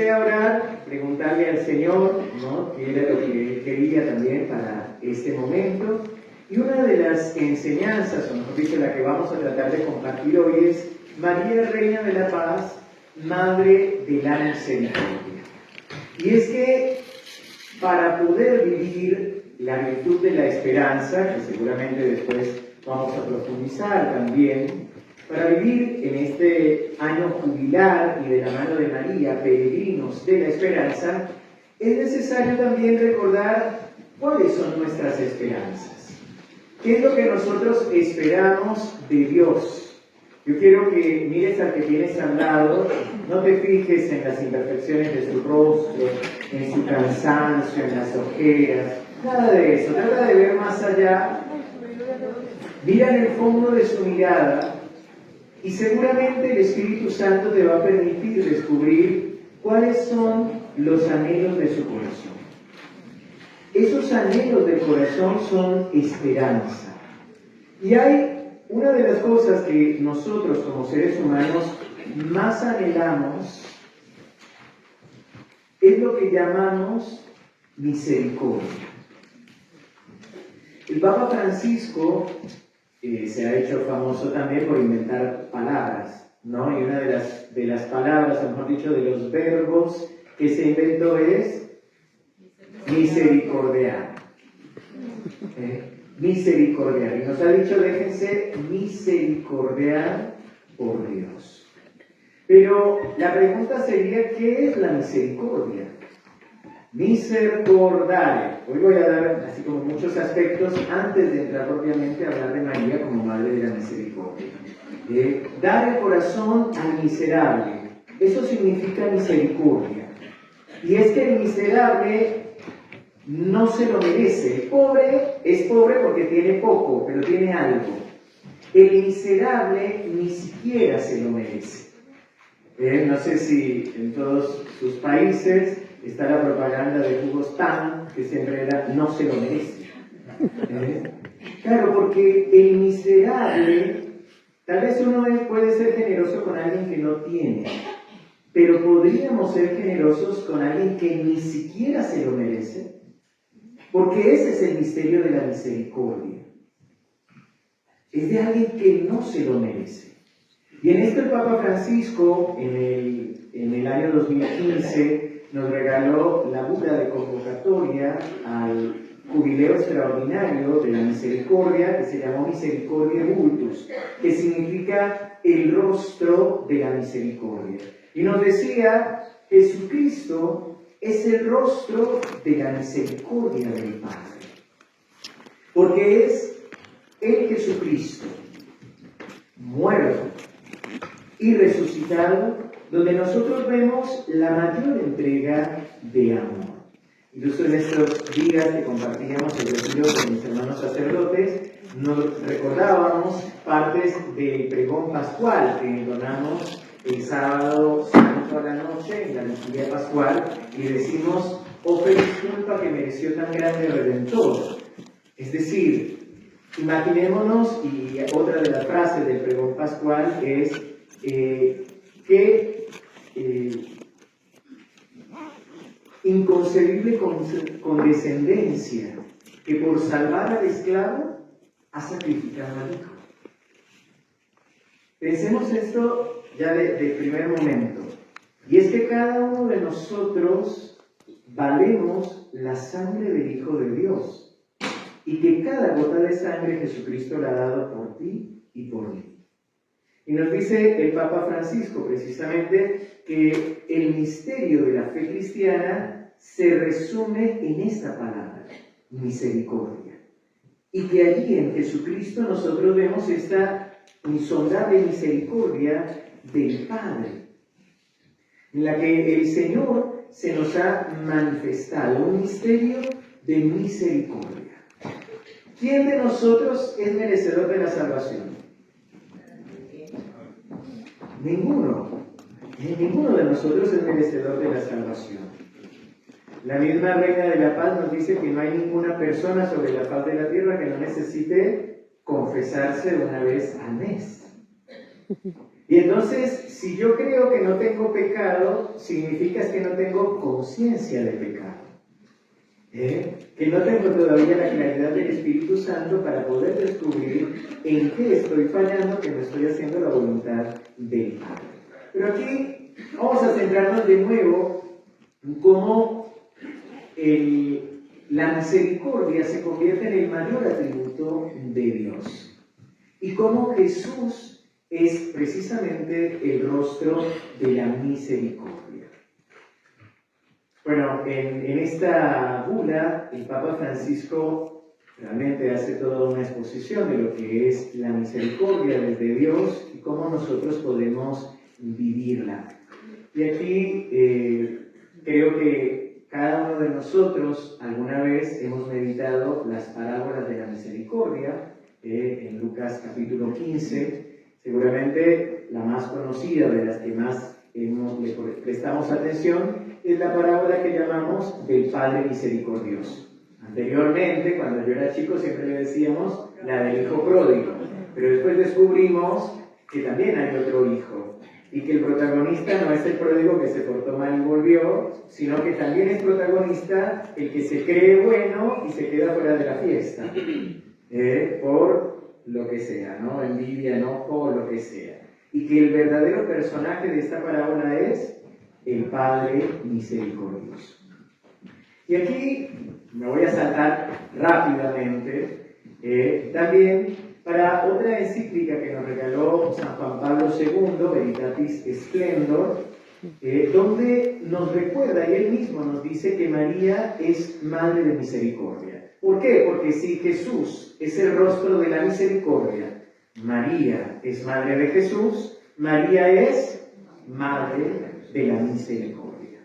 comencé a orar, preguntarle al Señor, ¿no?, qué era lo que Él quería también para este momento. Y una de las enseñanzas, o mejor dicho, la que vamos a tratar de compartir hoy es María, Reina de la Paz, Madre de la Misericordia. Y es que para poder vivir la virtud de la esperanza, que seguramente después vamos a profundizar también, para vivir en este año jubilar y de la mano de María, peregrinos de la esperanza, es necesario también recordar cuáles son nuestras esperanzas. ¿Qué es lo que nosotros esperamos de Dios? Yo quiero que mires al que tienes al lado, no te fijes en las imperfecciones de su rostro, en su cansancio, en las ojeras, nada de eso. Trata de ver más allá, mira en el fondo de su mirada y seguramente el Espíritu Santo te va a permitir descubrir cuáles son los anhelos de su corazón. Esos anhelos del corazón son esperanza. Y hay una de las cosas que nosotros como seres humanos más anhelamos, es lo que llamamos misericordia. El Papa Francisco se ha hecho famoso también por inventar palabras, ¿no? Y una de las palabras, o mejor dicho, de los verbos que se inventó es misericordiar. Misericordiar. Y nos ha dicho, déjense misericordiar por Dios. Pero la pregunta sería, ¿qué es la misericordia? Misericordare. Hoy voy a dar así como muchos aspectos antes de entrar propiamente a hablar de María como Madre de la Misericordia. Dar el corazón al miserable. Eso significa misericordia. Y es que el miserable no se lo merece. El pobre es pobre porque tiene poco, pero tiene algo. El miserable ni siquiera se lo merece. No sé si en todos sus países está la propaganda de jugos TAM, que siempre era no se lo merece. Claro, porque el miserable, tal vez uno puede ser generoso con alguien que no tiene, pero podríamos ser generosos con alguien que ni siquiera se lo merece. Porque ese es el misterio de la misericordia. Es de alguien que no se lo merece. Y en esto el Papa Francisco, en el año 2015, nos regaló la bula de convocatoria al jubileo extraordinario de la misericordia, que se llamó Misericordiae Vultus, que significa el rostro de la misericordia. Y nos decía, Jesucristo es el rostro de la misericordia del Padre. Porque es el Jesucristo, muerto y resucitado, donde nosotros vemos la mayor entrega de amor. Incluso en estos días que compartíamos el retiro con mis hermanos sacerdotes, nos recordábamos partes del pregón pascual que entonamos el sábado santo a la noche, en la vigilia pascual, y decimos, oh feliz culpa que mereció tan grande Redentor. Es decir, imaginémonos, y otra de las frases del pregón pascual es que inconcebible condescendencia que por salvar al esclavo ha sacrificado al hijo. Pensemos esto ya de primer momento, y es que cada uno de nosotros valemos la sangre del Hijo de Dios, y que cada gota de sangre Jesucristo la ha dado por ti y por mí. Y nos dice el Papa Francisco precisamente que el misterio de la fe cristiana se resume en esta palabra, misericordia. Y que allí en Jesucristo nosotros vemos esta insondable misericordia del Padre, en la que el Señor se nos ha manifestado un misterio de misericordia. ¿Quién de nosotros es merecedor de la salvación? Ninguno. Ninguno de nosotros es merecedor de la salvación. La misma Reina de la Paz nos dice que no hay ninguna persona sobre la faz de la tierra que no necesite confesarse una vez al mes. Y entonces, si yo creo que no tengo pecado, significa que no tengo conciencia de pecado. Que no tengo todavía la claridad del Espíritu Santo para poder descubrir en qué estoy fallando, que no estoy haciendo la voluntad del Padre. Pero aquí vamos a centrarnos de nuevo en cómo la misericordia se convierte en el mayor atributo de Dios. Y cómo Jesús es precisamente el rostro de la misericordia. Bueno, en esta bula, el Papa Francisco realmente hace toda una exposición de lo que es la misericordia desde Dios y cómo nosotros podemos vivirla. Y aquí creo que cada uno de nosotros alguna vez hemos meditado las parábolas de la misericordia en Lucas capítulo 15. Seguramente la más conocida, de las que más le prestamos atención, es la parábola que llamamos del Padre Misericordioso. Anteriormente, cuando yo era chico, siempre le decíamos la del Hijo Pródigo, pero después descubrimos que también hay otro hijo, y que el protagonista no es el pródigo que se portó mal y volvió, sino que también es protagonista el que se cree bueno y se queda fuera de la fiesta, por lo que sea, ¿no? Envidia, enojo, lo que sea. Y que el verdadero personaje de esta parábola es el Padre Misericordioso. Y aquí me voy a saltar rápidamente también para otra encíclica que nos regaló San Juan Pablo II, Veritatis Splendor, donde nos recuerda, y él mismo nos dice que María es Madre de Misericordia. ¿Por qué? Porque si Jesús es el rostro de la misericordia, María es Madre de Jesús, María es Madre de la misericordia.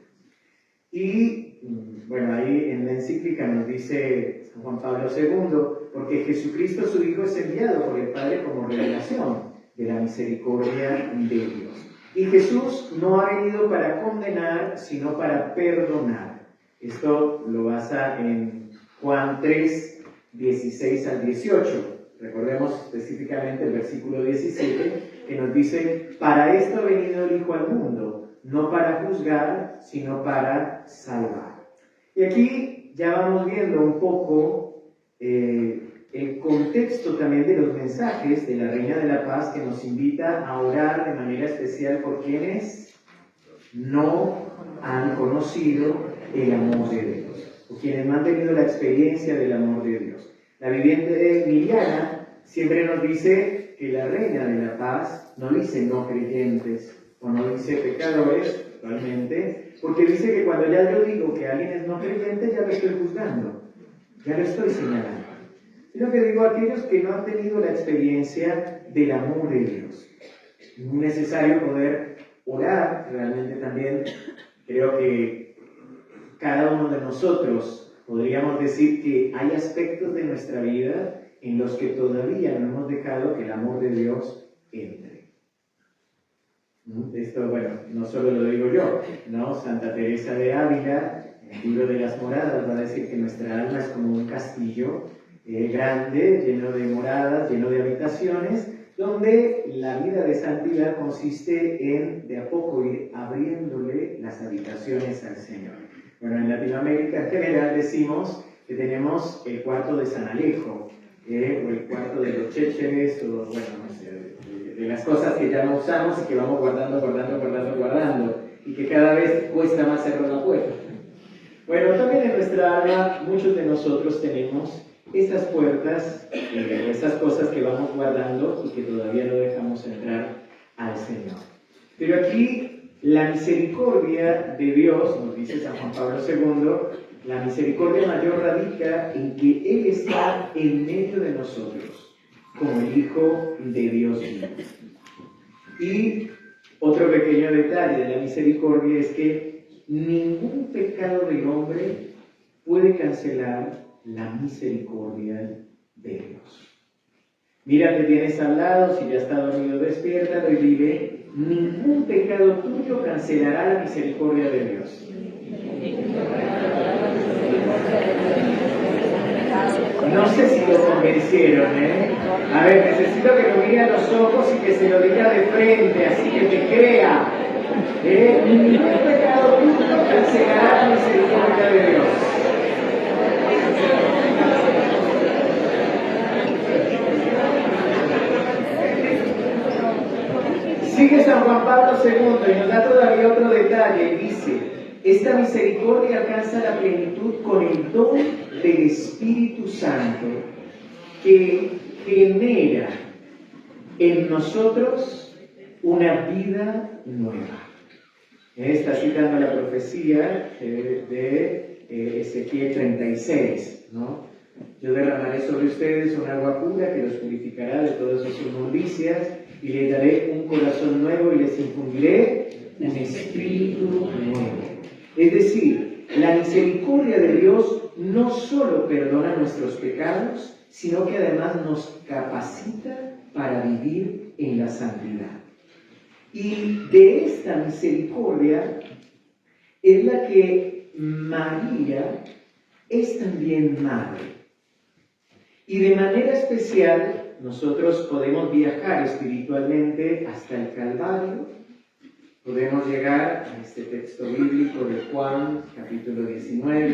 Y bueno, ahí en la encíclica nos dice San Juan Pablo II, porque Jesucristo su Hijo es enviado por el Padre como revelación de la misericordia de Dios. Y Jesús no ha venido para condenar, sino para perdonar. Esto lo basa en Juan 3, 16 al 18. Recordemos específicamente el versículo 17, que nos dice: para esto ha venido el Hijo al mundo, no para juzgar, sino para salvar. Y aquí ya vamos viendo un poco el contexto también de los mensajes de la Reina de la Paz, que nos invita a orar de manera especial por quienes no han conocido el amor de Dios, o quienes no han tenido la experiencia del amor de Dios. La viviente Emiliana siempre nos dice que la Reina de la Paz no dice no creyentes, o no dice pecadores, realmente, porque dice que cuando ya yo digo que alguien es no creyente, ya lo estoy juzgando, ya lo estoy señalando. Sino que digo a aquellos que no han tenido la experiencia del amor de Dios. Es muy necesario poder orar, realmente también creo que cada uno de nosotros podríamos decir que hay aspectos de nuestra vida en los que todavía no hemos dejado que el amor de Dios entre. Esto, bueno, no solo lo digo yo, ¿no? Santa Teresa de Ávila, en el libro de las moradas, va a decir que nuestra alma es como un castillo grande, lleno de moradas, lleno de habitaciones, donde la vida de santidad consiste en, de a poco, ir abriéndole las habitaciones al Señor. Bueno, en Latinoamérica en general decimos que tenemos el cuarto de San Alejo, o el cuarto de los chécheres, o bueno, no sé, de las cosas que ya no usamos y que vamos guardando, y que cada vez cuesta más cerrar la puerta. Bueno, también en nuestra alma muchos de nosotros tenemos esas puertas, esas cosas que vamos guardando y que todavía no dejamos entrar al Señor. Pero aquí la misericordia de Dios, nos dice San Juan Pablo II, la misericordia mayor radica en que Él está en medio de nosotros, como el Hijo de Dios mismo. Y otro pequeño detalle de la misericordia es que ningún pecado del hombre puede cancelar la misericordia de Dios. Mira que tienes al lado, si ya está dormido, despiértalo y dile: ningún pecado tuyo cancelará la misericordia de Dios. No sé si lo convencieron, ¿eh? A ver, necesito que lo mire a los ojos y que se lo diga de frente, así que te crea. Ningún pecado tuyo cancelará la misericordia de Dios. Sigue San Juan Pablo II y nos da todavía otro detalle. Dice, esta misericordia alcanza la plenitud con el don del Espíritu Santo que genera en nosotros una vida nueva. Está citando la profecía de Ezequiel 36, ¿no? Yo derramaré sobre ustedes un agua pura que los purificará de todas sus inmundicias y les daré un corazón nuevo y les infundiré un espíritu nuevo. Es decir, la misericordia de Dios no solo perdona nuestros pecados, sino que además nos capacita para vivir en la santidad. Y de esta misericordia es la que María es también madre. Y de manera especial, nosotros podemos viajar espiritualmente hasta el Calvario, podemos llegar a este texto bíblico de Juan, capítulo 19,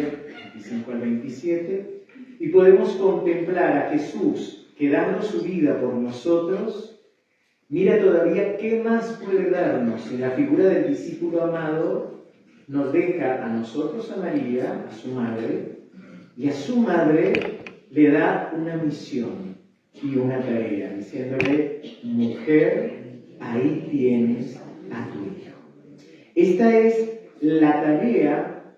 25 al 27, y podemos contemplar a Jesús que dando su vida por nosotros, mira todavía qué más puede darnos. En la figura del discípulo amado, nos deja a nosotros a María, a su madre, y a su madre le da una misión y una tarea, diciéndole, mujer, ahí tienes a tu hijo. Esta es la tarea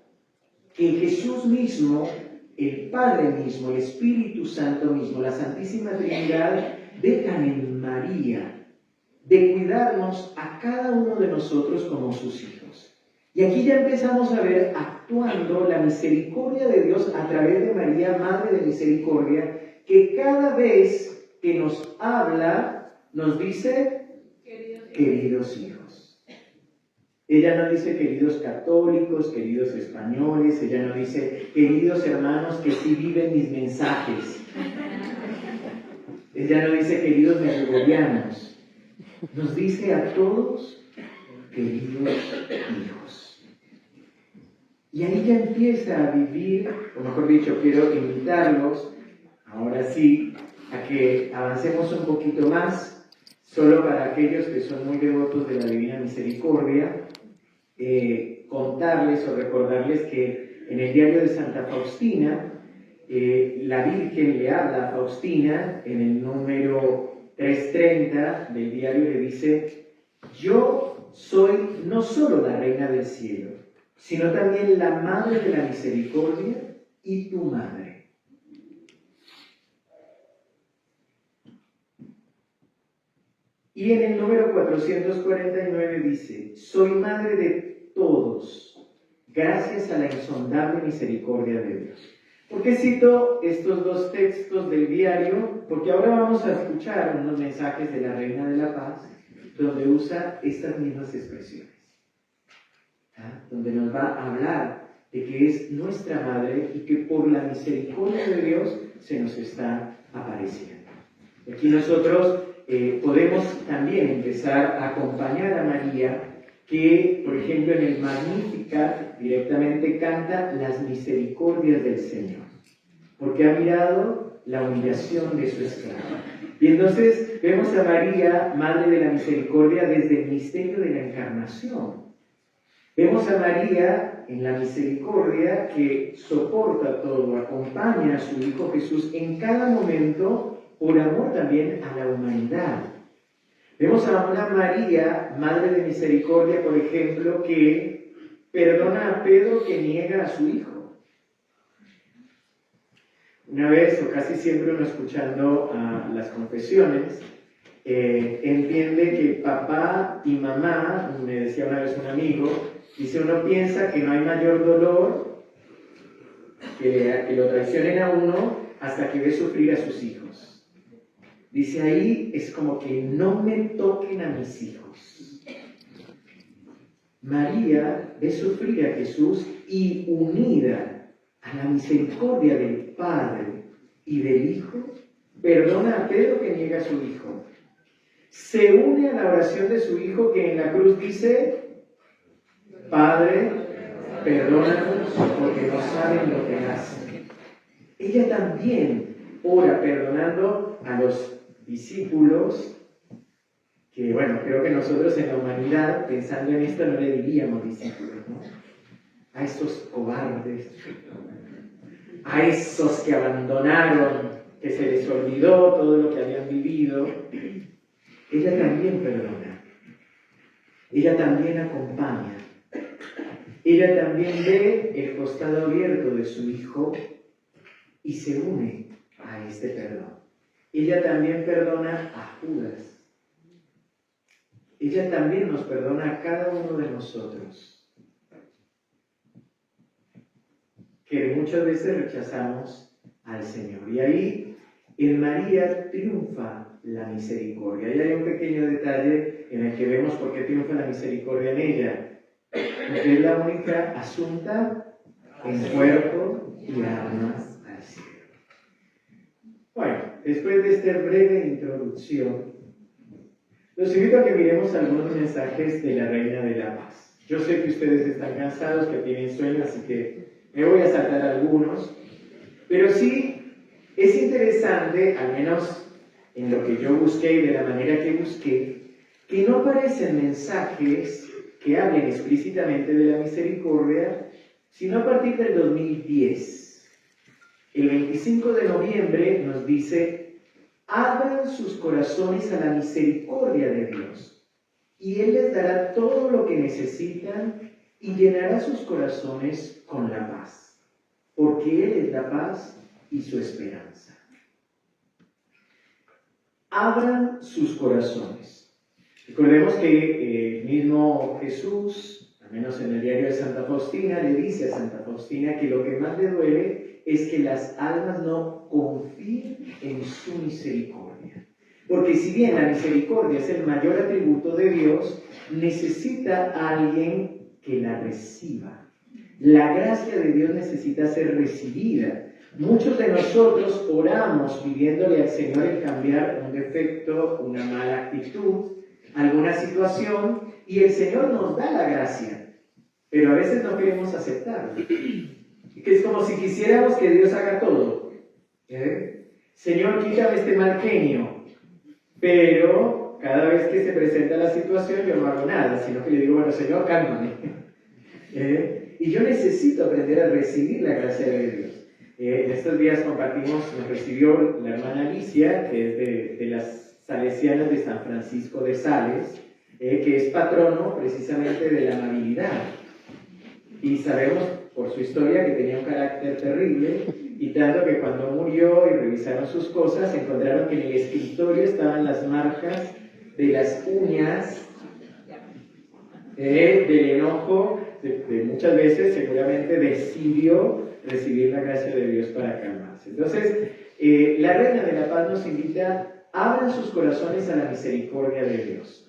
que Jesús mismo, el Padre mismo, el Espíritu Santo mismo, la Santísima Trinidad, dejan en María, de cuidarnos a cada uno de nosotros como sus hijos. Y aquí ya empezamos a ver actuando la misericordia de Dios a través de María, Madre de Misericordia, que cada vez que nos habla, nos dice, queridos hijos. Ella no dice queridos católicos, queridos españoles, ella no dice queridos hermanos que sí viven mis mensajes. Ella no dice queridos medjugorrianos. Nos dice a todos, queridos hijos. Y ahí ya empieza a vivir, o mejor dicho, quiero invitarlos, ahora sí, a que avancemos un poquito más, solo para aquellos que son muy devotos de la Divina Misericordia, contarles o recordarles que en el diario de Santa Faustina, la Virgen le habla a Faustina en el número 330 del diario, le dice, yo soy no solo la reina del cielo, sino también la madre de la misericordia y tu madre. Y en el número 449 dice, soy madre de todos, gracias a la insondable misericordia de Dios. ¿Por qué cito estos dos textos del diario? Porque ahora vamos a escuchar unos mensajes de la Reina de la Paz, donde usa estas mismas expresiones. Donde nos va a hablar de que es nuestra madre y que por la misericordia de Dios se nos está apareciendo. Aquí nosotros podemos también empezar a acompañar a María, que por ejemplo en el Magnificat directamente canta las misericordias del Señor, porque ha mirado la humillación de su esclava. Y entonces vemos a María, Madre de la Misericordia, desde el misterio de la Encarnación. Vemos a María en la misericordia que soporta todo, acompaña a su Hijo Jesús en cada momento por amor también a la humanidad. Vemos a una María, Madre de Misericordia, por ejemplo, que perdona a Pedro que niega a su hijo. Una vez, o casi siempre uno escuchando las confesiones, entiende que papá y mamá, me decía una vez un amigo, dice, uno piensa que no hay mayor dolor que lo traicionen a uno hasta que ve sufrir a sus hijos. Dice, ahí es como que no me toquen a mis hijos. María ve sufrir a Jesús y unida a la misericordia del Padre y del Hijo, perdona a Pedro que niega a su hijo. Se une a la oración de su hijo que en la cruz dice, Padre, perdónanos porque no saben lo que hacen. Ella también ora perdonando a los discípulos, que bueno, creo que nosotros en la humanidad, pensando en esto, no le diríamos discípulos, ¿no? A esos cobardes, a esos que abandonaron, que se les olvidó todo lo que habían vivido. Ella también perdona, ella también acompaña, ella también ve el costado abierto de su hijo y se une a este perdón. Ella también perdona a Judas. Ella también nos perdona a cada uno de nosotros, que muchas veces rechazamos al Señor. Y ahí en María triunfa la misericordia. Y hay un pequeño detalle en el que vemos por qué triunfa la misericordia en ella. Porque es la única asunta en cuerpo y almas al cielo. Bueno, después de esta breve introducción, los invito a que miremos algunos mensajes de la Reina de la Paz. Yo sé que ustedes están cansados, que tienen sueño, así que me voy a saltar algunos. Pero sí es interesante, al menos en lo que yo busqué y de la manera que busqué, que no aparecen mensajes que hablen explícitamente de la misericordia, sino a partir del 2010. El 25 de noviembre nos dice: abran sus corazones a la misericordia de Dios, y Él les dará todo lo que necesitan y llenará sus corazones con la paz, porque Él es la paz y su esperanza. Abran sus corazones. Recordemos que el mismo Jesús, al menos en el diario de Santa Faustina, le dice a Santa Faustina que lo que más le duele es que las almas no confíen en su misericordia. Porque si bien la misericordia es el mayor atributo de Dios, necesita a alguien que la reciba. La gracia de Dios necesita ser recibida. Muchos de nosotros oramos pidiéndole al Señor el cambiar un defecto, una mala actitud, alguna situación, y el Señor nos da la gracia, pero a veces no queremos aceptarlo. Que es como si quisiéramos que Dios haga todo. Señor, quítame este mal genio, pero cada vez que se presenta la situación yo no hago nada, sino que le digo, bueno, Señor, cálmame. Y yo necesito aprender a recibir la gracia de Dios. En estos días nos recibió la hermana Alicia, que es de las salesianas de San Francisco de Sales, que es patrono precisamente de la amabilidad. Y sabemos por su historia que tenía un carácter terrible, y tanto que cuando murió y revisaron sus cosas, encontraron que en el escritorio estaban las marcas de las uñas del enojo, de muchas veces seguramente decidió recibir la gracia de Dios para calmarse. Entonces, la Reina de la Paz nos invita: abran sus corazones a la misericordia de Dios.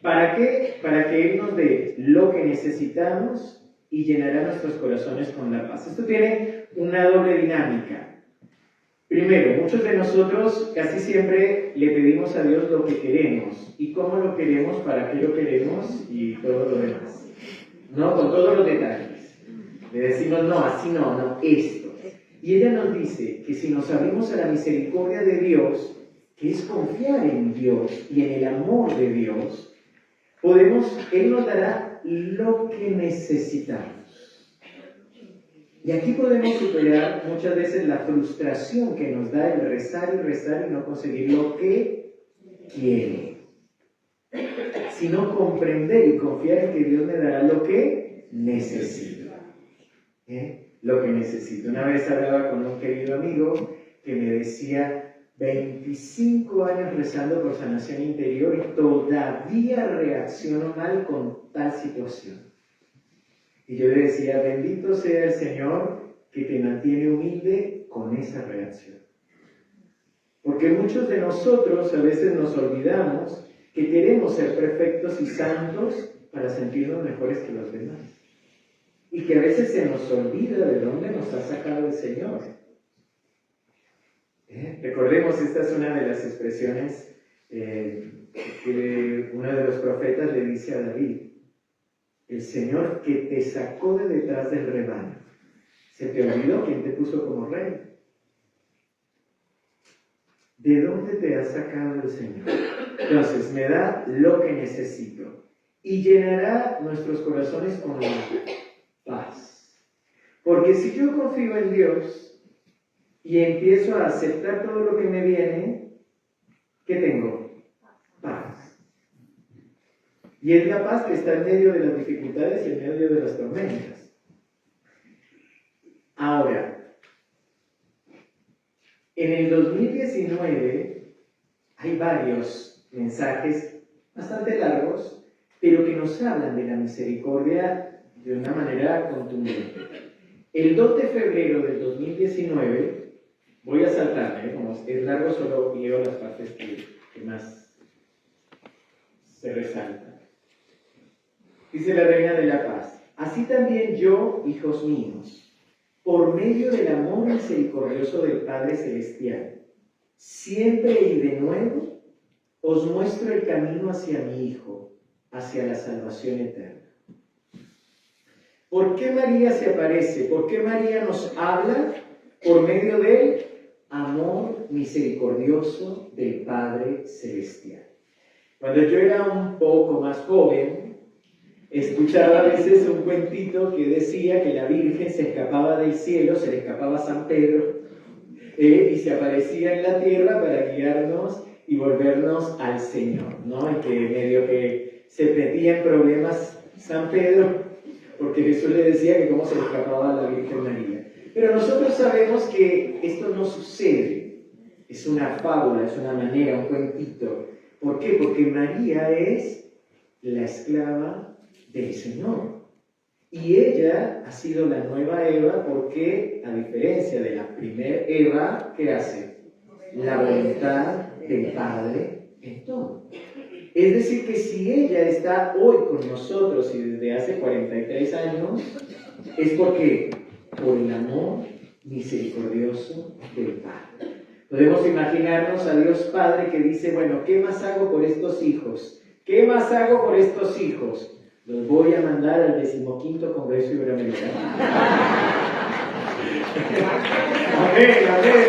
¿Para qué? Para que Él nos dé lo que necesitamos y llenará nuestros corazones con la paz. Esto tiene una doble dinámica. Primero, muchos de nosotros casi siempre le pedimos a Dios lo que queremos. ¿Y cómo lo queremos? ¿Para qué lo queremos? Y todo lo demás. ¿No? Con todos los detalles. Le decimos, no, así no, esto. Y ella nos dice que si nos abrimos a la misericordia de Dios, que es confiar en Dios y en el amor de Dios, Él nos dará lo que necesitamos. Y aquí podemos superar muchas veces la frustración que nos da el rezar y no conseguir lo que quiere, sino comprender y confiar en que Dios me dará lo que necesito. Lo que necesito. Una vez hablaba con un querido amigo que me decía: 25 años rezando por sanación interior y todavía reacciono mal con tal situación. Y yo le decía: bendito sea el Señor que te mantiene humilde con esa reacción. Porque muchos de nosotros a veces nos olvidamos que queremos ser perfectos y santos para sentirnos mejores que los demás. Y que a veces se nos olvida de dónde nos ha sacado el Señor. Recordemos, esta es una de las expresiones que uno de los profetas le dice a David: el Señor que te sacó de detrás del rebaño, ¿se te olvidó quién te puso como rey? ¿De dónde te ha sacado el Señor? Entonces, me da lo que necesito y llenará nuestros corazones con la paz. Porque si yo confío en Dios y empiezo a aceptar todo lo que me viene, ¿qué tengo? Paz. Y es la paz que está en medio de las dificultades y en medio de las tormentas. Ahora, en el 2019 hay varios mensajes bastante largos, pero que nos hablan de la misericordia de una manera contundente. El 2 de febrero del 2019, voy a saltarme, como es largo, solo leo las partes que más se resaltan. Dice la Reina de la Paz: así también yo, hijos míos, por medio del amor misericordioso del Padre Celestial, siempre y de nuevo, os muestro el camino hacia mi Hijo, hacia la salvación eterna. ¿Por qué María se aparece? ¿Por qué María nos habla? Por medio del amor misericordioso del Padre Celestial. Cuando yo era un poco más joven, escuchaba a veces un cuentito que decía que la Virgen se escapaba del cielo, se le escapaba a San Pedro, y se aparecía en la tierra para guiarnos y volvernos al Señor, ¿no? Y que medio que se metía en problemas San Pedro, porque Jesús le decía que cómo se le escapaba a la Virgen María. Pero nosotros sabemos que esto no sucede, es una fábula, es una manera, un cuentito. ¿Por qué? Porque María es la esclava del Señor. Y ella ha sido la nueva Eva porque, a diferencia de la primera Eva, ¿qué hace? La voluntad del Padre en todo. Es decir, que si ella está hoy con nosotros y desde hace 43 años, es porque por el amor misericordioso del Padre. Podemos imaginarnos a Dios Padre que dice: bueno, ¿qué más hago por estos hijos? ¿Qué más hago por estos hijos? Los voy a mandar al 15º Congreso Iberoamericano. Amén, amén.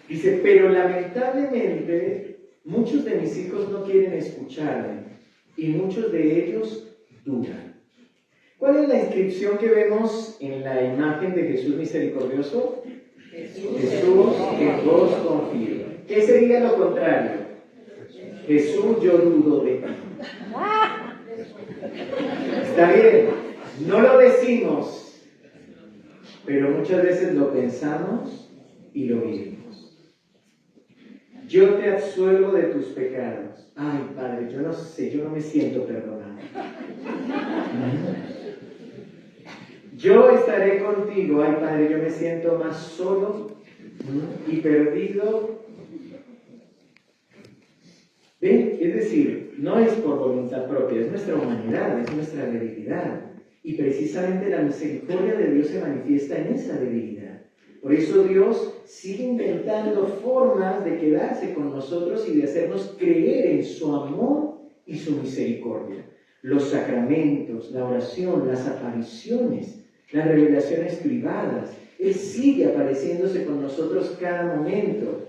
Dice: pero lamentablemente muchos de mis hijos no quieren escucharme y muchos de ellos dudan. ¿Cuál es la inscripción que vemos en la imagen de Jesús misericordioso? Jesús, en vos confío. ¿Qué sería lo contrario? Jesús, yo dudo de ti. Está bien, no lo decimos, pero muchas veces lo pensamos y lo vivimos. Yo te absuelvo de tus pecados. Ay, Padre, yo no sé, yo no me siento perdonado. Yo estaré contigo. Ay, Padre, yo me siento más solo y perdido. ¿Ven? Es decir, no es por voluntad propia, es nuestra humanidad, es nuestra debilidad. Y precisamente la misericordia de Dios se manifiesta en esa debilidad. Por eso Dios sigue inventando formas de quedarse con nosotros y de hacernos creer en su amor y su misericordia. Los sacramentos, la oración, las apariciones, las revelaciones privadas. Él sigue apareciéndose con nosotros cada momento.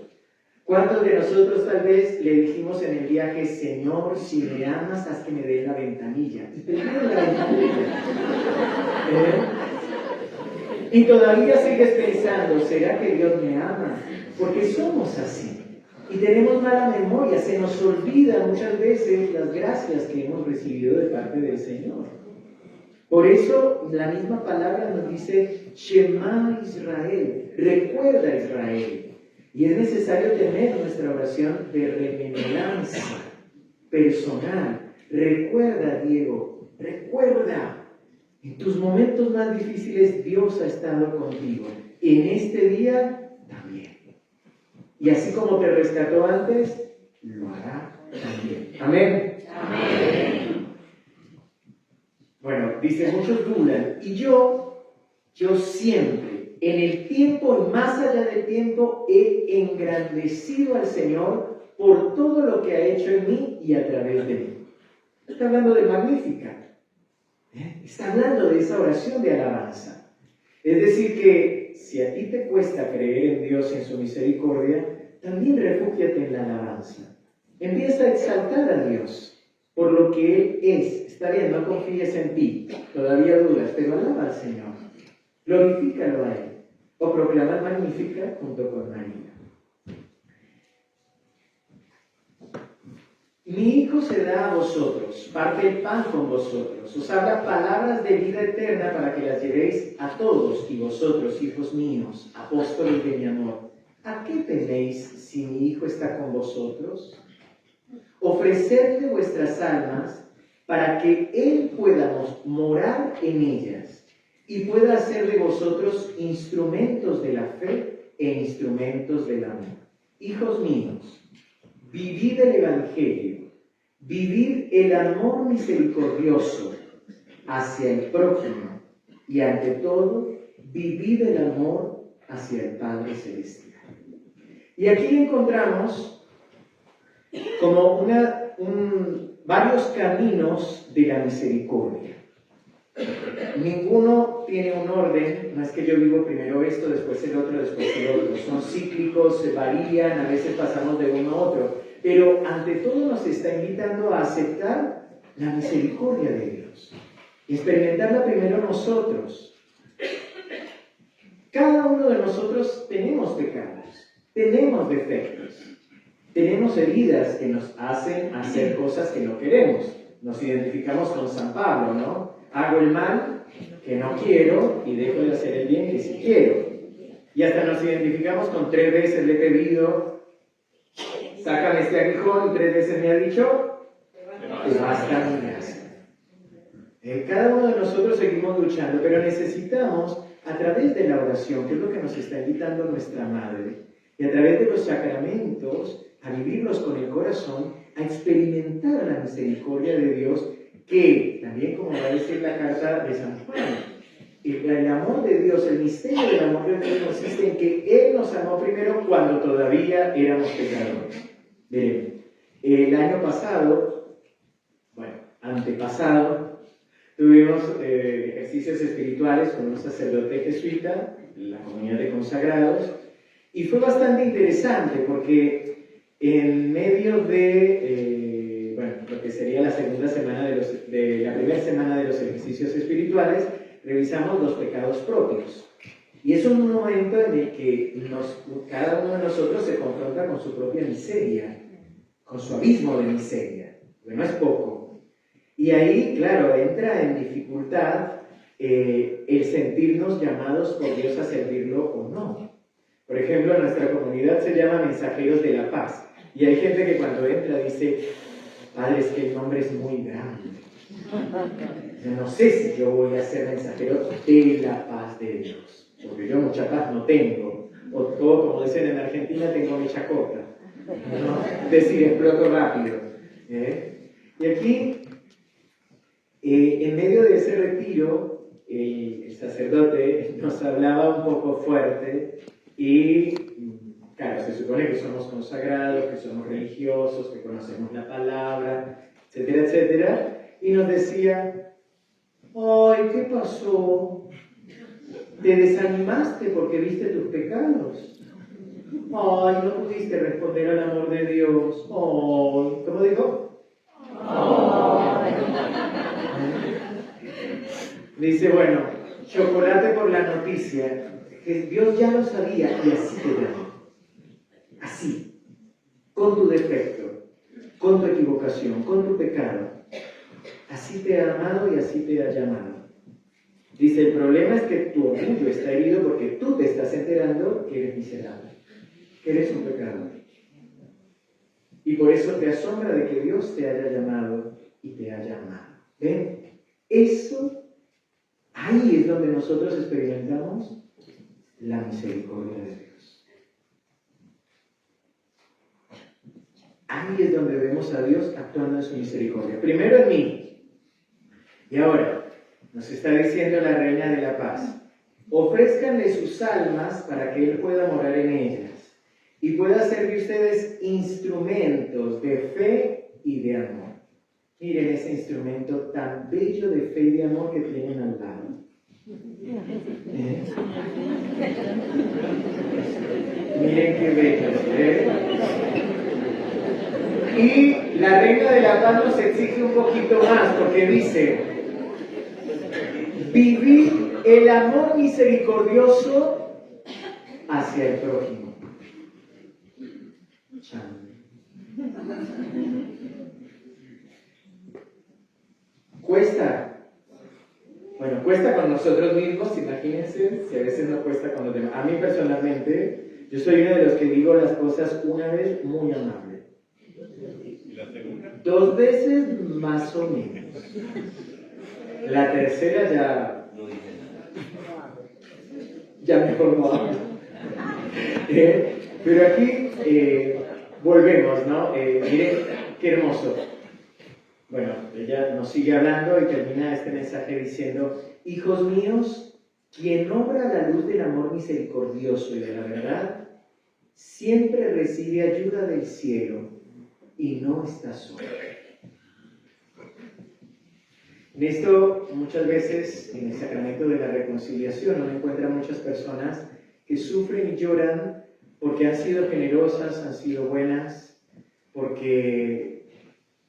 ¿Cuántos de nosotros tal vez le dijimos en el viaje: Señor, si me amas, haz que me dé la ventanilla? Y pedimos la ventanilla. Y todavía sigues pensando: ¿será que Dios me ama? Porque somos así. Y tenemos mala memoria, se nos olvida muchas veces las gracias que hemos recibido de parte del Señor. Por eso la misma palabra nos dice: Shema Israel, recuerda Israel. Y es necesario tener nuestra oración de remembranza personal. Recuerda, Diego, recuerda. En tus momentos más difíciles Dios ha estado contigo. En este día también. Y así como te rescató antes, lo hará también. Amén. Amén. Bueno, dice dice, muchos dudan. Y yo siempre, en el tiempo y más allá del tiempo, he engrandecido al Señor por todo lo que ha hecho en mí y a través de mí. Está hablando de Magnífica. Está hablando de esa oración de alabanza. Es decir, que si a ti te cuesta creer en Dios y en su misericordia, también refúgiate en la alabanza. Empieza a exaltar a Dios por lo que Él es. Está bien, no confíes en ti, todavía dudas, pero alaba al Señor. Glorifícalo a Él. O proclama Magnífica junto con María. Mi Hijo se da a vosotros, parte el pan con vosotros, os habla palabras de vida eterna para que las llevéis a todos, y vosotros, hijos míos, apóstoles de mi amor, ¿a qué teméis si mi Hijo está con vosotros? Ofrecedle vuestras almas para que Él pueda morar en ellas y pueda hacer de vosotros instrumentos de la fe e instrumentos del amor. Hijos míos, vivid el Evangelio, vivid el amor misericordioso hacia el prójimo y ante todo, vivid el amor hacia el Padre Celestial. Y aquí encontramos como varios caminos de la misericordia. Ninguno tiene un orden, no es que yo vivo primero esto, después el otro, después el otro. Son cíclicos, se varían, a veces pasamos de uno a otro. Pero ante todo nos está invitando a aceptar la misericordia de Dios. Y experimentarla primero nosotros. Cada uno de nosotros tenemos pecados, tenemos defectos, tenemos heridas que nos hacen hacer cosas que no queremos. Nos identificamos con San Pablo, ¿no? Hago el mal que no quiero y dejo de hacer el bien que sí quiero. Y hasta nos identificamos con 3 veces le he pedido, sácame este aguijón, y 3 veces me ha dicho, te basta mi gracia. Cada uno de nosotros seguimos luchando, pero necesitamos, a través de la oración, que es lo que nos está invitando nuestra Madre, y a través de los sacramentos, a vivirlos con el corazón, a experimentar la misericordia de Dios, que también, como va a decir la carta de San Juan, el amor de Dios, el misterio del amor de Dios consiste en que Él nos amó primero cuando todavía éramos pecadores. Miren, el año pasado, antepasado, tuvimos ejercicios espirituales con un sacerdote jesuita, la comunidad de consagrados, y fue bastante interesante porque en medio de lo que sería la segunda semana de la primera semana de los ejercicios espirituales, revisamos los pecados propios. Y es un momento en el que cada uno de nosotros se confronta con su propia miseria, con su abismo de miseria, que no es poco. Y ahí, claro, entra en dificultad el sentirnos llamados por Dios a servirlo o no. Por ejemplo, nuestra comunidad se llama Mensajeros de la Paz. Y hay gente que cuando entra dice, Padre, es que el nombre es muy grande. Yo no sé si yo voy a ser mensajero de la paz de Dios, porque yo mucha paz no tengo. O todo, como dicen en Argentina, tengo mi chacota, ¿no? Es decir, exploto rápido. Y aquí, en medio de ese retiro, el sacerdote nos hablaba un poco fuerte y, claro, se supone que somos consagrados, que somos religiosos, que conocemos la palabra, etcétera, etcétera. Y nos decía, ¡ay, qué pasó! ¿Te desanimaste porque viste tus pecados? ¡Ay, no pudiste responder al amor de Dios! ¡Ay! ¿Cómo dijo? ¡Ay! Dice, bueno, chocolate por la noticia, que Dios ya lo sabía y así te llama. Así, con tu defecto, con tu equivocación, con tu pecado. Así te ha amado y así te ha llamado. Dice, el problema es que tu orgullo está herido porque tú te estás enterando que eres miserable, que eres un pecador. Y por eso te asombra de que Dios te haya llamado y te haya amado. ¿Ven? Eso, ahí es donde nosotros experimentamos la misericordia de Dios. Ahí es donde vemos a Dios actuando en su misericordia. Primero en mí. Y ahora, Nos está diciendo la Reina de la Paz. Ofrézcanle sus almas para que Él pueda morar en ellas y pueda hacer de ustedes instrumentos de fe y de amor. Miren ese instrumento tan bello de fe y de amor que tienen al lado. Miren qué bello. Y la Reina de la Paz nos exige un poquito más porque dice: vivid el amor misericordioso hacia el prójimo. ¿Cuesta? Bueno, cuesta con nosotros mismos, imagínense, si a veces no cuesta con los demás. A mí personalmente, yo soy uno de los que digo las cosas una vez muy amable. ¿Y la segunda? 2 veces más o menos. La tercera ya... no dice nada. Ya mejor no hablo. Pero aquí volvemos, ¿no? Miren qué hermoso. Bueno, ella nos sigue hablando y termina este mensaje diciendo: hijos míos, quien obra la luz del amor misericordioso y de la verdad, siempre recibe ayuda del cielo y no está solo. En esto, muchas veces, en el sacramento de la reconciliación, uno encuentra muchas personas que sufren y lloran porque han sido generosas, han sido buenas, porque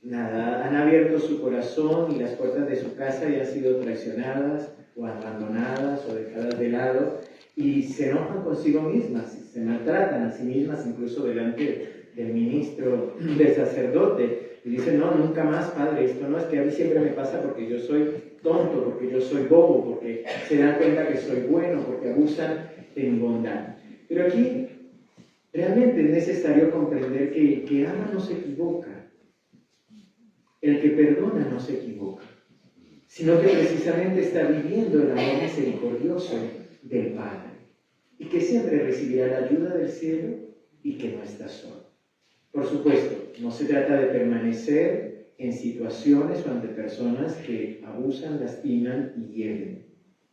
han abierto su corazón y las puertas de su casa y han sido traicionadas o abandonadas o dejadas de lado, y se enojan consigo mismas, se maltratan a sí mismas, incluso delante del ministro, del sacerdote, y dicen: no, nunca más, padre, esto no es que a mí siempre me pasa porque yo soy tonto, porque yo soy bobo, porque se dan cuenta que soy bueno, porque abusan de mi bondad. Pero aquí realmente es necesario comprender que el que ama no se equivoca. El que perdona no se equivoca, sino que precisamente está viviendo el amor misericordioso del Padre, y que siempre recibirá la ayuda del cielo y que no está solo. Por supuesto, no se trata de permanecer en situaciones o ante personas que abusan, lastiman y hieren.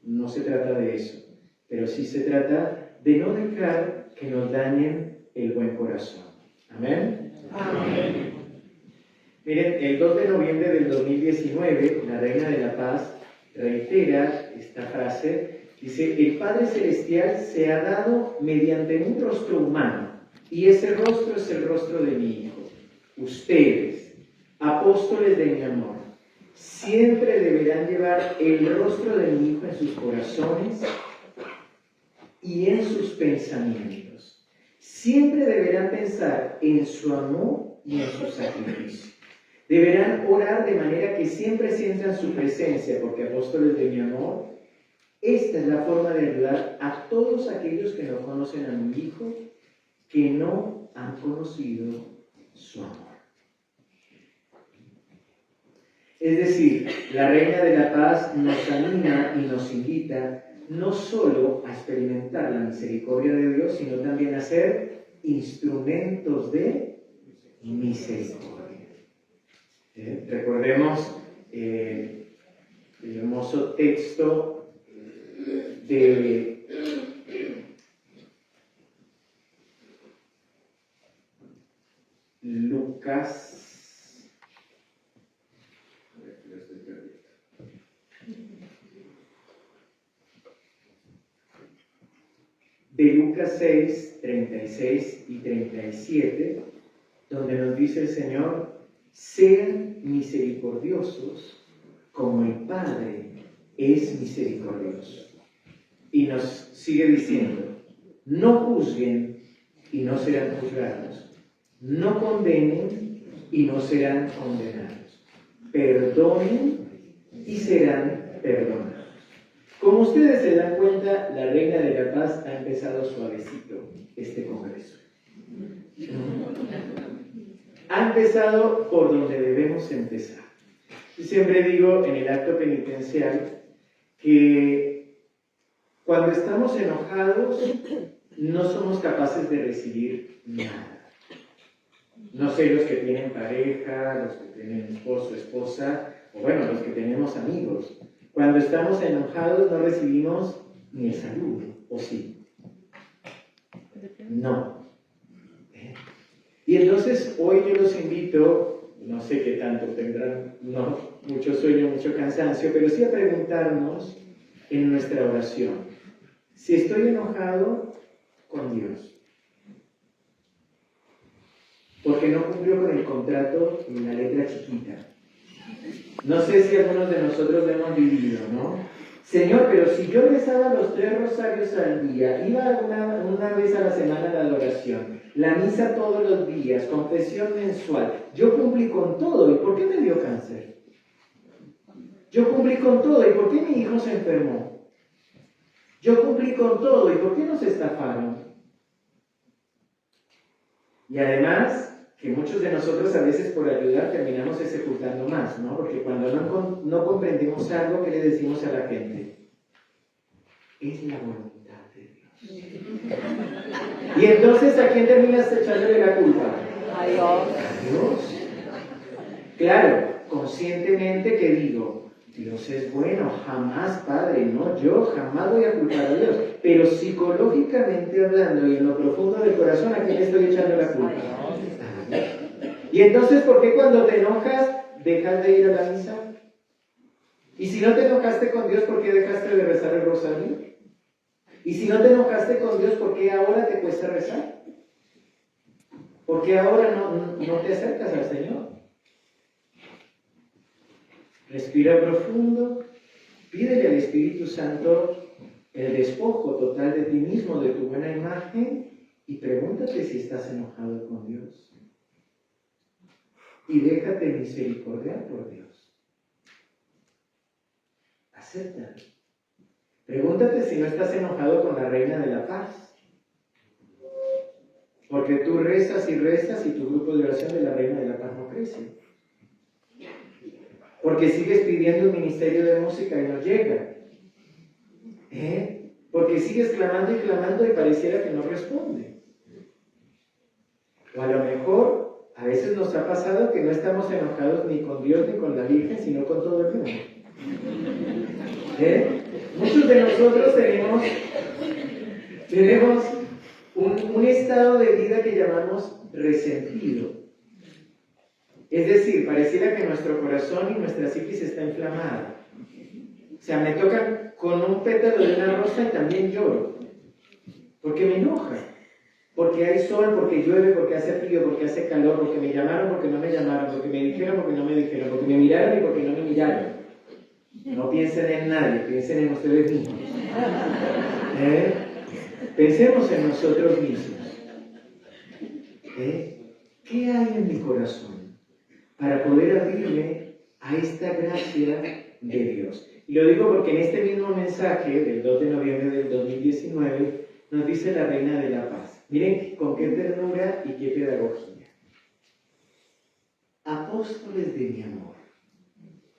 No se trata de eso, pero sí se trata de no dejar que nos dañen el buen corazón. ¿Amén? Amén. Miren, el 2 de noviembre del 2019, la Reina de la Paz reitera esta frase. Dice: el Padre Celestial se ha dado mediante un rostro humano, y ese rostro es el rostro de mi Hijo. Ustedes, apóstoles de mi amor, siempre deberán llevar el rostro de mi Hijo en sus corazones y en sus pensamientos. Siempre deberán pensar en su amor y en su sacrificio. Deberán orar de manera que siempre sientan su presencia, porque apóstoles de mi amor, esta es la forma de ayudar a todos aquellos que no conocen a mi Hijo, que no han conocido su amor. Es decir, la Reina de la Paz nos anima y nos invita no solo a experimentar la misericordia de Dios, sino también a ser instrumentos de misericordia. Recordemos el hermoso texto de Lucas. De Lucas 6, 36 y 37, donde nos dice el Señor: sean misericordiosos como el Padre es misericordioso. Y nos sigue diciendo: no juzguen y no serán juzgados, no condenen y no serán condenados, perdonen y serán perdonados. Como ustedes se dan cuenta, la Reina de la Paz ha empezado suavecito este congreso. Ha empezado por donde debemos empezar. Yo siempre digo en el acto penitencial que cuando estamos enojados no somos capaces de recibir nada. No sé, los que tienen pareja, los que tienen esposo, esposa, o bueno, los que tenemos amigos. Cuando estamos enojados no recibimos ni el saludo, ¿o sí? No. Y entonces hoy yo los invito, no sé qué tanto tendrán, no, mucho sueño, mucho cansancio, pero sí a preguntarnos en nuestra oración, si estoy enojado con Dios, porque no cumplió con el contrato en la letra chiquita. No sé si algunos de nosotros lo hemos vivido, ¿no? Señor, pero si yo rezaba los 3 rosarios al día, iba una vez a la semana a la adoración, la misa todos los días, confesión mensual, yo cumplí con todo, ¿y por qué me dio cáncer? Yo cumplí con todo, ¿y por qué mi hijo se enfermó? Yo cumplí con todo, ¿y por qué nos estafaron? Y además, que muchos de nosotros a veces por ayudar terminamos ejecutando más, ¿no? Porque cuando no comprendemos algo, ¿qué le decimos a la gente? Es la voluntad de Dios. Y entonces, ¿a quién terminas echándole la culpa? A Dios. A Dios. Claro, conscientemente que digo, Dios es bueno, jamás, Padre, no, yo jamás voy a culpar a Dios. Pero psicológicamente hablando y en lo profundo del corazón, ¿a quién le estoy echando la culpa? Y entonces, ¿por qué cuando te enojas dejas de ir a la misa? Y si no te enojaste con Dios, ¿por qué dejaste de rezar el rosario? Y si no te enojaste con Dios, ¿por qué ahora te cuesta rezar? ¿Por qué ahora no te acercas al Señor? Respira profundo, pídele al Espíritu Santo el despojo total de ti mismo, de tu buena imagen, y pregúntate si estás enojado con Dios. Y déjate misericordiar por Dios. Acéptalo. Pregúntate si no estás enojado con la Reina de la Paz. Porque tú rezas y rezas y tu grupo de oración de la Reina de la Paz no crece. Porque sigues pidiendo un ministerio de música y no llega. Porque sigues clamando y clamando y pareciera que no responde. O a lo mejor, a veces nos ha pasado que no estamos enojados ni con Dios ni con la Virgen, sino con todo el mundo. Muchos de nosotros tenemos un estado de vida que llamamos resentido. Es decir, pareciera que nuestro corazón y nuestra psiquis está inflamada. O sea, me tocan con un pétalo de una rosa y también lloro. Porque me enoja. Porque hay sol, porque llueve, porque hace frío, porque hace calor, porque me llamaron, porque no me llamaron, porque me dijeron, porque no me dijeron, porque me miraron y porque no me miraron. No piensen en nadie, piensen en ustedes mismos. Pensemos en nosotros mismos. ¿Qué hay en mi corazón para poder abrirme a esta gracia de Dios? Y lo digo porque en este mismo mensaje del 2 de noviembre del 2019 nos dice la Reina de la Paz. Miren con qué ternura y qué pedagogía. Apóstoles de mi amor.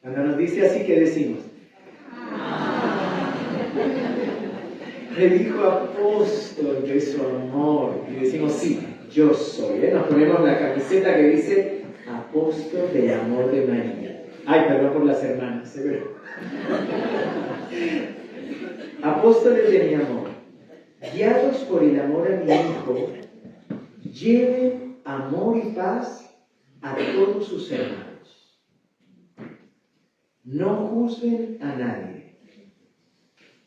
Cuando nos dice así, ¿qué decimos? Me dijo apóstol de su amor. Y decimos, sí, yo soy. Nos ponemos la camiseta que dice apóstol del amor de María. Ay, perdón por las hermanas, seguro. Apóstoles de mi amor, guiados por el amor a mi Hijo, lleven amor y paz a todos sus hermanos. No juzguen a nadie.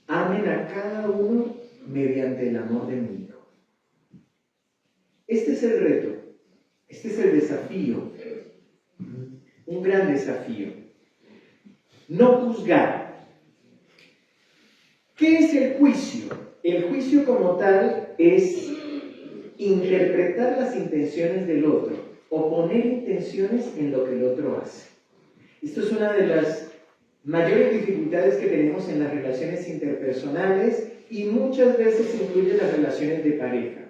Amen a cada uno mediante el amor de mi Hijo. Este es el reto, este es el desafío, un gran desafío. No juzgar. ¿Qué es el juicio? El juicio como tal es interpretar las intenciones del otro o poner intenciones en lo que el otro hace. Esto es una de las mayores dificultades que tenemos en las relaciones interpersonales y muchas veces incluye las relaciones de pareja.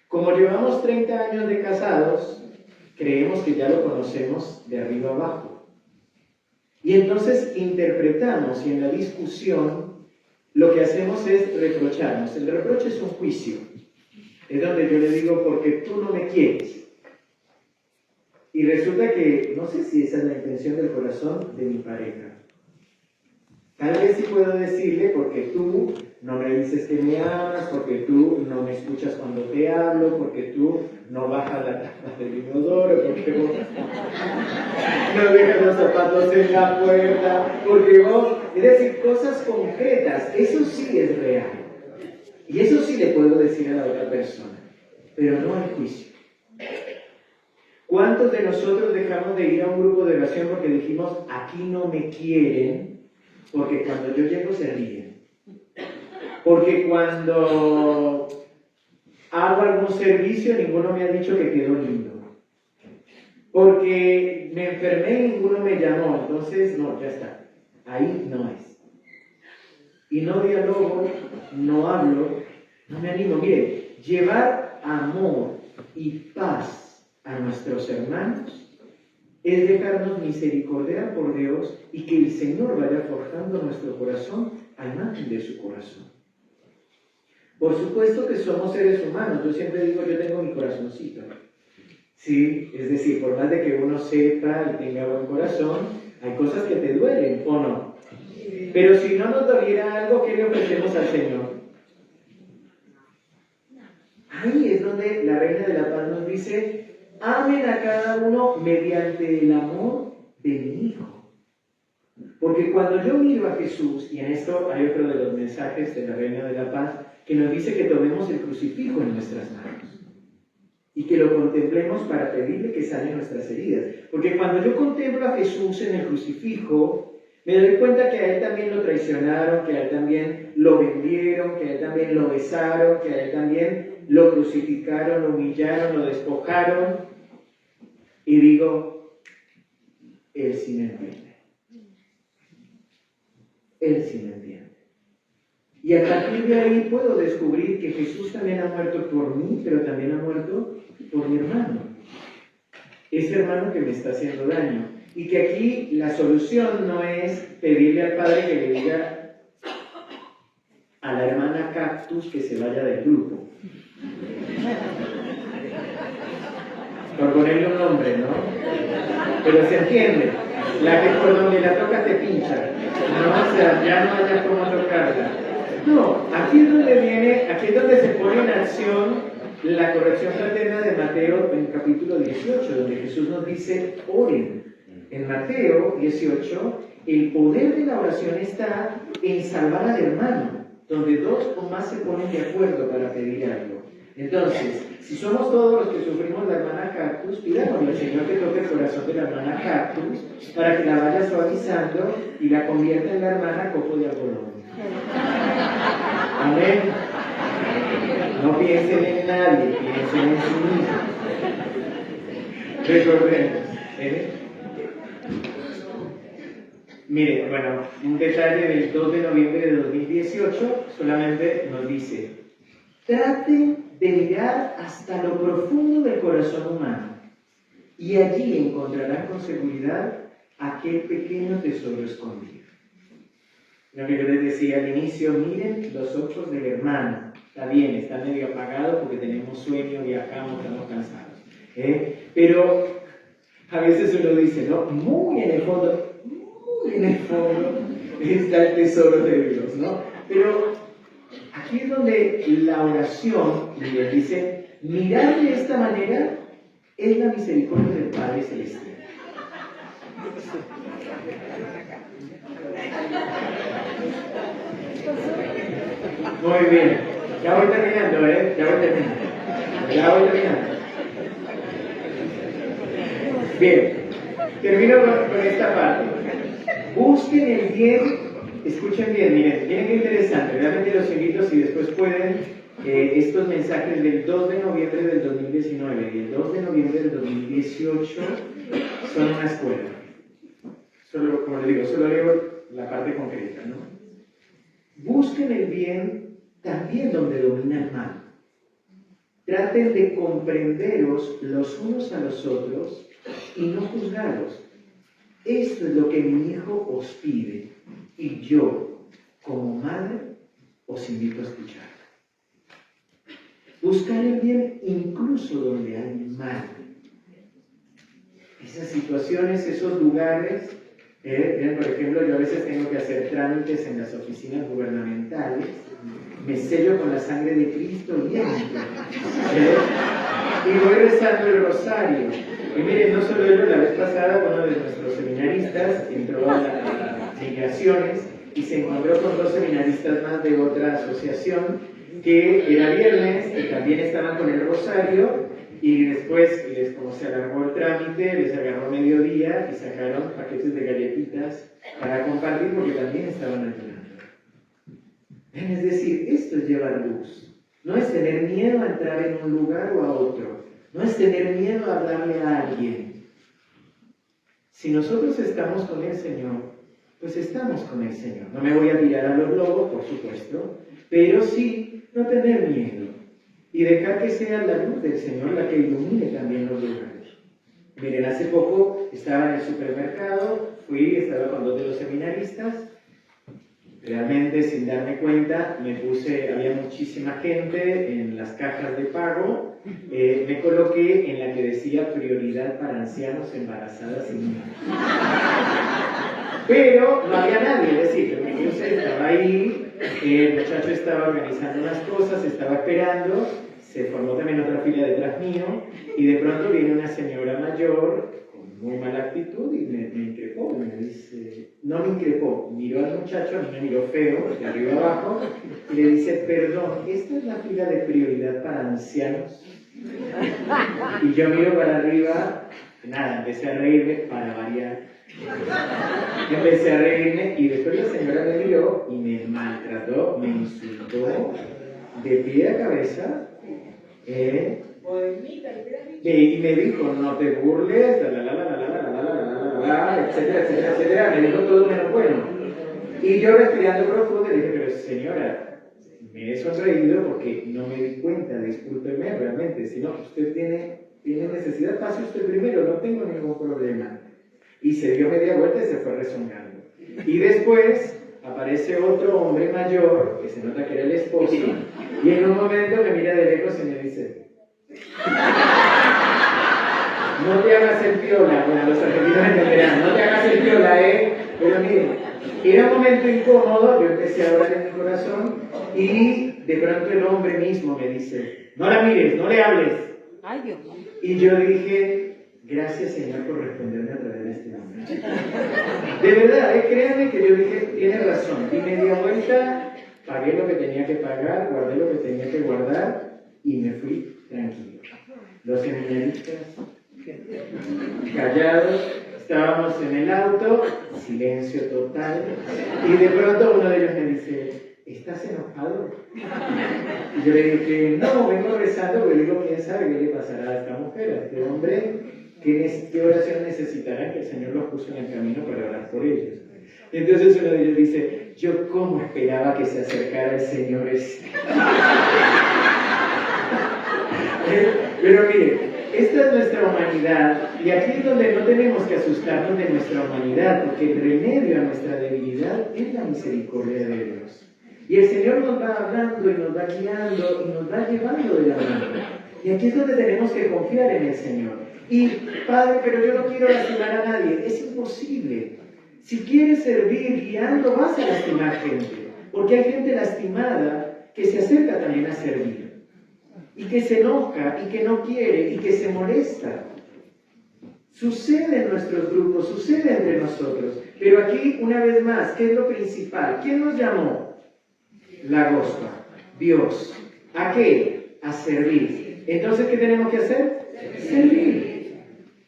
Como llevamos 30 años de casados, creemos que ya lo conocemos de arriba abajo. Y entonces interpretamos y en la discusión lo que hacemos es reprocharnos. El reproche es un juicio. Es donde yo le digo, porque tú no me quieres. Y resulta que, no sé si esa es la intención del corazón de mi pareja. Tal vez sí puedo decirle, porque tú no me dices que me amas, porque tú no me escuchas cuando te hablo, porque tú no bajas la tapa del inodoro, porque vos no dejas los zapatos en la puerta, porque vos... Es decir, cosas concretas, eso sí es real. Y eso sí le puedo decir a la otra persona, pero no al juicio. ¿Cuántos de nosotros dejamos de ir a un grupo de oración porque dijimos, aquí no me quieren, porque cuando yo llego se ríen? Porque cuando hago algún servicio ninguno me ha dicho que quedó lindo. Porque me enfermé y ninguno me llamó, entonces no, ya está. Ahí no es. Y no dialogo, no hablo, no me animo. Mire, llevar amor y paz a nuestros hermanos es dejarnos misericordiar por Dios y que el Señor vaya forjando nuestro corazón a imagen de su corazón. Por supuesto que somos seres humanos. Yo siempre digo, yo tengo mi corazoncito. Sí, es decir, por más de que uno sepa y tenga buen corazón, hay cosas que te duelen, ¿o no? Pero si no nos doliera algo, ¿qué le ofrecemos al Señor? Ahí es donde la Reina de la Paz nos dice, amen a cada uno mediante el amor de mi Hijo. Porque cuando yo miro a Jesús, y en esto hay otro de los mensajes de la Reina de la Paz, que nos dice que tomemos el crucifijo en nuestras manos y que lo contemplemos para pedirle que sane nuestras heridas. Porque cuando yo contemplo a Jesús en el crucifijo, me doy cuenta que a Él también lo traicionaron, que a Él también lo vendieron, que a Él también lo besaron, que a Él también lo crucificaron, lo humillaron, lo despojaron. Y digo, Él sí me entiende. Él sí me entiende. Y a partir de ahí puedo descubrir que Jesús también ha muerto por mí, pero también ha muerto por mi hermano. Ese hermano que me está haciendo daño. Y que aquí la solución no es pedirle al Padre que le diga a la hermana Cactus que se vaya del grupo. Por ponerle un nombre, ¿no? Pero se entiende. La que por donde la toca te pincha. No, o sea, ya no haya cómo tocarla. No, aquí es donde se pone en acción la corrección fraterna de Mateo en capítulo 18, donde Jesús nos dice, oren. En Mateo 18, el poder de la oración está en salvar al hermano, donde dos o más se ponen de acuerdo para pedir algo. Entonces, si somos todos los que sufrimos la hermana Cactus, pidámosle al Señor que toque el corazón de la hermana Cactus para que la vaya suavizando y la convierta en la hermana Copo de Algodón. Amén. No piensen en nadie, piensen en sí mismos. Recordemos. Mire, bueno, un detalle del 2 de noviembre de 2018 solamente nos dice, traten de mirar hasta lo profundo del corazón humano y allí encontrarán con seguridad aquel pequeño tesoro escondido. Lo que yo les decía al inicio, miren los ojos del hermano. Está bien, está medio apagado porque tenemos sueño, viajamos, estamos cansados. Pero a veces uno dice, ¿no? Muy en el fondo está el tesoro de Dios, ¿no? Pero aquí es donde la oración, les dice, mirar de esta manera es la misericordia del Padre Celestial. Muy bien, ya voy terminando, ya voy terminando. Bien, termino con esta parte. Busquen el bien, escuchen bien, miren qué interesante, realmente los invito si después pueden, estos mensajes del 2 de noviembre del 2019 y el 2 de noviembre del 2018 son una escuela. Solo, como les digo, solo leo la parte concreta, ¿no? Busquen el bien también donde domina el mal. Traten de comprenderos los unos a los otros y no juzgaros. Esto es lo que mi hijo os pide y yo, como madre, os invito a escuchar. Buscar el bien incluso donde hay mal. Esas situaciones, esos lugares Bien, por ejemplo, yo a veces tengo que hacer trámites en las oficinas gubernamentales, me sello con la sangre de Cristo y entro. Y voy rezando el rosario. Y miren, no solo yo, la vez pasada uno de nuestros seminaristas entró a las migraciones y se encontró con 2 seminaristas más de otra asociación que era viernes y también estaban con el rosario y después, como se alargó el trámite, les agarró mediodía y sacaron paquetes de galletitas para compartir porque también estaban ayunando. Es decir, esto es llevar luz. No es tener miedo a entrar en un lugar o a otro. No es tener miedo a hablarle a alguien. Si nosotros estamos con el Señor, pues estamos con el Señor. No me voy a tirar a los lobos, por supuesto, pero sí no tener miedo y dejar que sea la luz del Señor la que ilumine también los lugares. Miren, hace poco estaba en el supermercado, estaba con 2 de los seminaristas. Realmente, sin darme cuenta, había muchísima gente en las cajas de pago, me coloqué en la que decía prioridad para ancianos, embarazadas y niños. Pero no había nadie, es decir, yo estaba ahí, el muchacho estaba organizando unas cosas, estaba esperando, se formó también otra fila detrás mío, y de pronto viene una señora mayor, muy mala actitud y me increpó, me dice, no me increpó, miró al muchacho, a mí me miró feo, de arriba abajo, y le dice, perdón, ¿esta es la fila de prioridad para ancianos? Y yo miro para arriba, nada, empecé a reírme para variar. Yo empecé a reírme y después la señora me miró y me maltrató, me insultó de pie a cabeza. Y me dijo, no te burles, etcétera, etcétera, etcétera. Me dijo todo menos bueno. Y yo respirando profundo le dije, pero señora, me he sonreído porque no me di cuenta, discúlpeme realmente. Si no, usted tiene necesidad, pase usted primero, no tengo ningún problema. Y se dio media vuelta y se fue rezongando. Y después aparece otro hombre mayor, que se nota que era el esposo, y en un momento me mira de lejos y me dice, no te hagas el piola. Bueno, los argentinos entenderán, no te hagas el piola, Pero miren, era un momento incómodo, yo empecé a orar en mi corazón, y de pronto el hombre mismo me dice, no la mires, no le hables. Ay, Dios. Y yo dije, gracias Señor por responderme a través de este hombre. De verdad, créanme que yo dije, tiene razón, di media vuelta, pagué lo que tenía que pagar, guardé lo que tenía que guardar y me fui tranquilo. Los seminaristas, callados, estábamos en el auto, silencio total, y de pronto uno de ellos me dice, ¿estás enojado? Y yo le dije, no, vengo rezando, pero digo, ¿quién sabe qué le pasará a esta mujer, a este hombre? ¿Qué oración necesitarán que el Señor los puso en el camino para orar por ellos? Y entonces uno de ellos dice, yo cómo esperaba que se acercara el Señor ese. Pero mire, esta es nuestra humanidad, y aquí es donde no tenemos que asustarnos de nuestra humanidad, porque el remedio a nuestra debilidad es la misericordia de Dios. Y el Señor nos va hablando y nos va guiando y nos va llevando de la mano. Y aquí es donde tenemos que confiar en el Señor. Y, Padre, pero yo no quiero lastimar a nadie. Es imposible. Si quieres servir guiando, vas a lastimar gente. Porque hay gente lastimada que se acerca también a servir. Y que se enoja, y que no quiere, y que se molesta. Sucede en nuestros grupos, sucede entre nosotros. Pero aquí, una vez más, ¿qué es lo principal? ¿Quién nos llamó? La Gospa, Dios. ¿A qué? A servir. Entonces, ¿qué tenemos que hacer? Servir.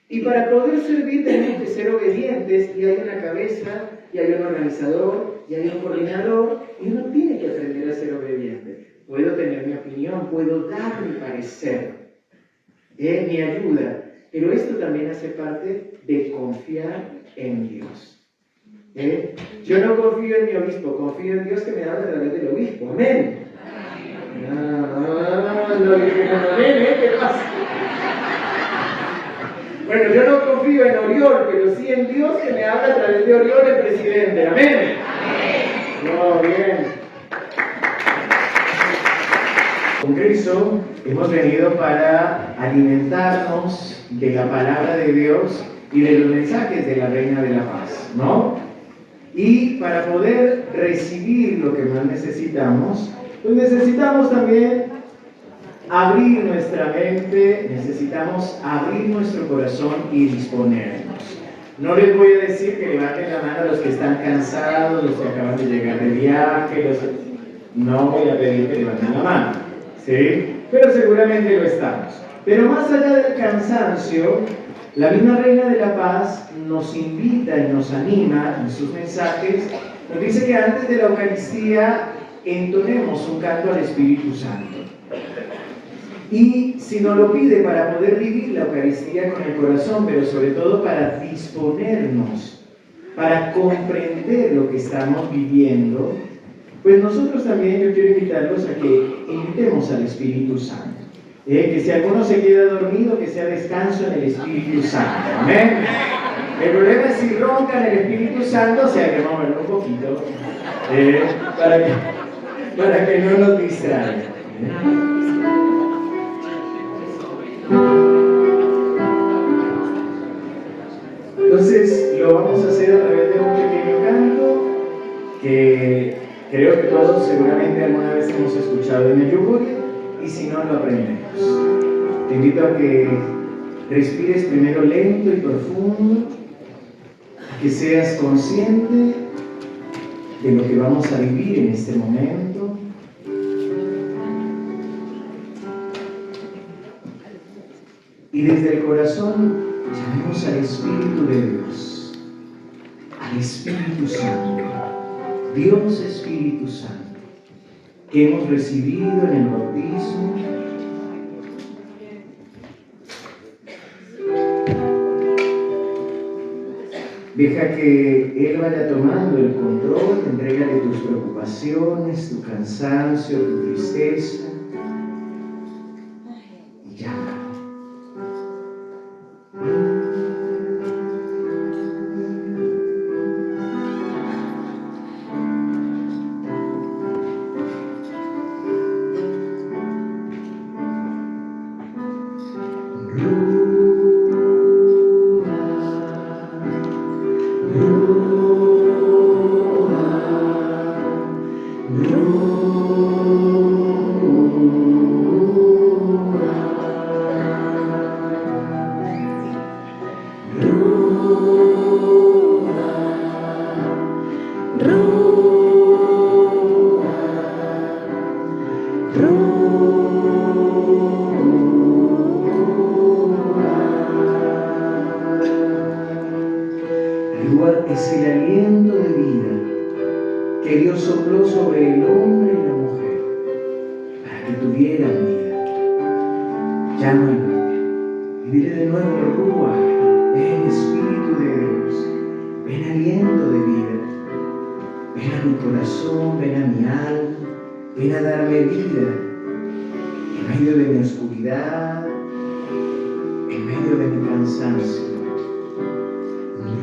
Y para poder servir tenemos que ser obedientes, y hay una cabeza, y hay un organizador, y hay un coordinador, y uno tiene que aprender a ser obediente. Puedo tener mi opinión, puedo dar mi parecer, mi ayuda, pero esto también hace parte de confiar en Dios. Yo no confío en mi obispo, confío en Dios que me habla a través del obispo. Amén. No dije como amén, ¿qué pasa? Bueno, yo no confío en Oriol, pero sí en Dios que me habla a través de Oriol, el presidente. Amén. No, bien. Con Cristo hemos venido para alimentarnos de la palabra de Dios y de los mensajes de la Reina de la Paz, ¿no? Y para poder recibir lo que más necesitamos, pues necesitamos también abrir nuestra mente, necesitamos abrir nuestro corazón y disponernos. No les voy a decir que levanten la mano a los que están cansados, los que acaban de llegar de viaje, no voy a pedir que levanten la mano, ¿sí? Pero seguramente lo estamos. Pero más allá del cansancio, la misma Reina de la Paz nos invita y nos anima en sus mensajes, nos dice que antes de la Eucaristía entonemos un canto al Espíritu Santo. Y si nos lo pide para poder vivir la Eucaristía con el corazón, pero sobre todo para disponernos, para comprender lo que estamos viviendo, pues nosotros también yo quiero invitarlos a que invitemos al Espíritu Santo. Que si alguno se queda dormido, que sea descanso en el Espíritu Santo. ¿Amén? El problema es si roncan el Espíritu Santo, o sea que vamos a verlo un poquito, para que no nos distraiga. Entonces lo vamos a hacer a través de un pequeño canto que creo que todos seguramente alguna vez hemos escuchado en el Yuguri, y si no lo aprendemos. Te invito a que respires primero lento y profundo, a que seas consciente de lo que vamos a vivir en este momento. Y desde el corazón llamemos al Espíritu de Dios, al Espíritu Santo, Dios Espíritu Santo, que hemos recibido en el bautismo. Deja que Él vaya tomando el control, entrégale tus preocupaciones, tu cansancio, tu tristeza, y llama. Es el aliento de vida que Dios sopló sobre el hombre y la mujer para que tuvieran vida. Llámalo y dile de nuevo: Rúa, ven Espíritu de Dios, ven aliento de vida, ven a mi corazón, ven a mi alma, ven a darme vida en medio de mi oscuridad, en medio de mi cansancio.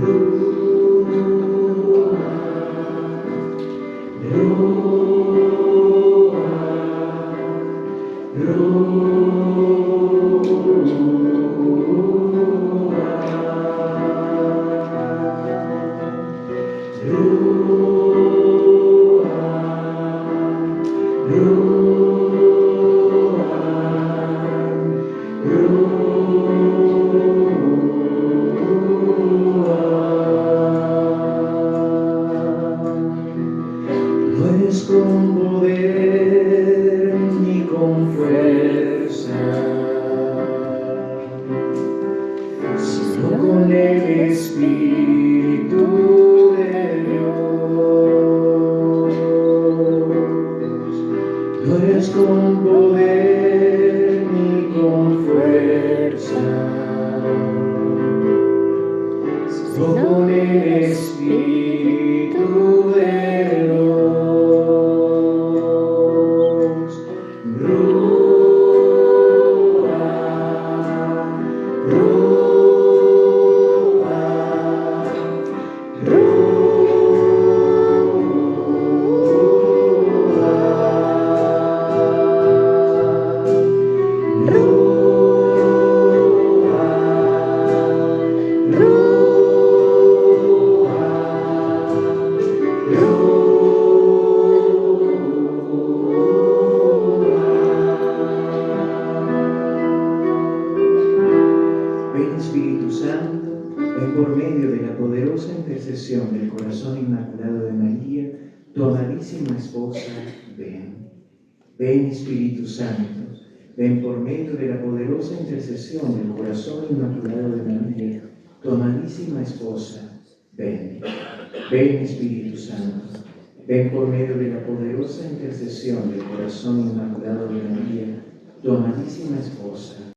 Rúa. intercesión del corazón inmaculado de María, tu amadísima esposa, ven. Ven, Espíritu Santo, ven por medio de la poderosa intercesión del corazón inmaculado de María, tu amadísima esposa, ven. Ven, Espíritu Santo, ven por medio de la poderosa intercesión del corazón inmaculado de María, tu amadísima esposa,